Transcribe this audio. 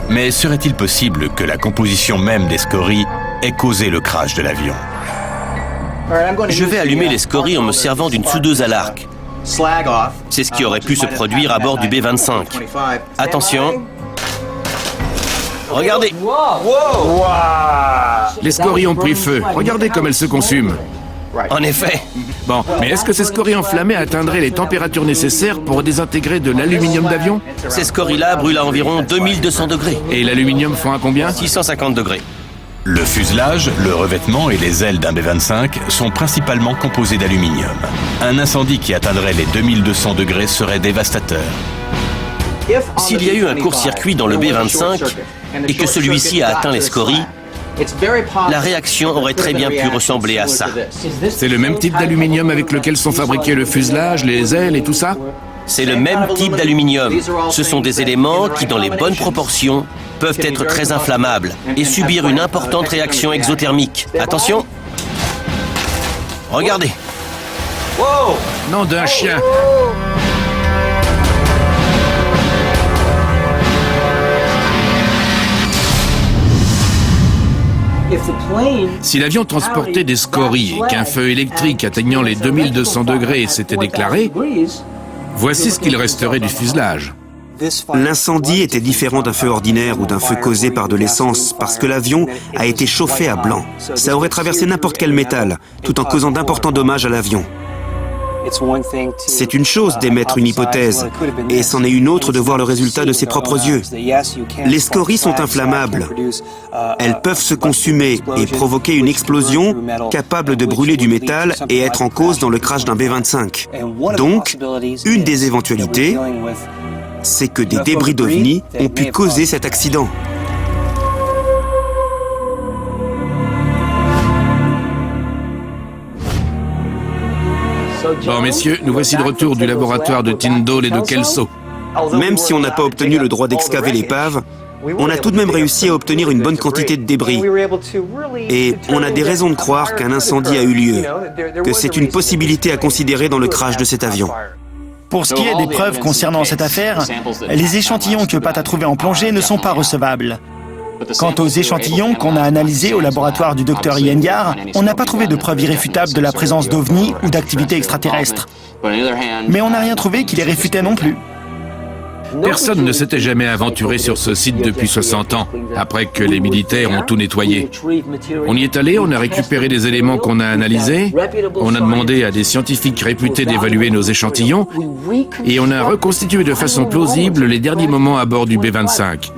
Mais serait-il possible que la composition même des scories ait causé le crash de l'avion? Je vais allumer les scories en me servant d'une soudeuse à l'arc. C'est ce qui aurait pu se produire à bord du B-25. Attention. Regardez. Les scories ont pris feu. Regardez comme elles se consument. En effet. Bon, mais est-ce que ces scories enflammées atteindraient les températures nécessaires pour désintégrer de l'aluminium d'avion? Ces scories-là brûlent à environ 2200 degrés. Et l'aluminium fond à combien? 650 degrés. Le fuselage, le revêtement et les ailes d'un B-25 sont principalement composés d'aluminium. Un incendie qui atteindrait les 2200 degrés serait dévastateur. S'il y a eu un court-circuit dans le B-25 et que celui-ci a atteint les scories, la réaction aurait très bien pu ressembler à ça. C'est le même type d'aluminium avec lequel sont fabriqués le fuselage, les ailes et tout ça? C'est le même type d'aluminium. Ce sont des éléments qui, dans les bonnes proportions, peuvent être très inflammables et subir une importante réaction exothermique. Attention. Regardez. Nom d'un chien! Si l'avion transportait des scories et qu'un feu électrique atteignant les 2200 degrés s'était déclaré, voici ce qu'il resterait du fuselage. L'incendie était différent d'un feu ordinaire ou d'un feu causé par de l'essence parce que l'avion a été chauffé à blanc. Ça aurait traversé n'importe quel métal, tout en causant d'importants dommages à l'avion. C'est une chose d'émettre une hypothèse, et c'en est une autre de voir le résultat de ses propres yeux. Les scories sont inflammables. Elles peuvent se consumer et provoquer une explosion capable de brûler du métal et être en cause dans le crash d'un B-25. Donc, une des éventualités, c'est que des débris d'OVNI ont pu causer cet accident. Bon, messieurs, nous voici de retour du laboratoire de Tyndall et de Kelso. Même si on n'a pas obtenu le droit d'excaver l'épave, on a tout de même réussi à obtenir une bonne quantité de débris. Et on a des raisons de croire qu'un incendie a eu lieu, que c'est une possibilité à considérer dans le crash de cet avion. Pour ce qui est des preuves concernant cette affaire, les échantillons que Pat a trouvés en plongée ne sont pas recevables. Quant aux échantillons qu'on a analysés au laboratoire du Dr Iyengar, on n'a pas trouvé de preuves irréfutables de la présence d'OVNI ou d'activité extraterrestre. Mais on n'a rien trouvé qui les réfutait non plus. Personne ne s'était jamais aventuré sur ce site depuis 60 ans, après que les militaires ont tout nettoyé. On y est allé, on a récupéré des éléments qu'on a analysés, on a demandé à des scientifiques réputés d'évaluer nos échantillons, et on a reconstitué de façon plausible les derniers moments à bord du B-25.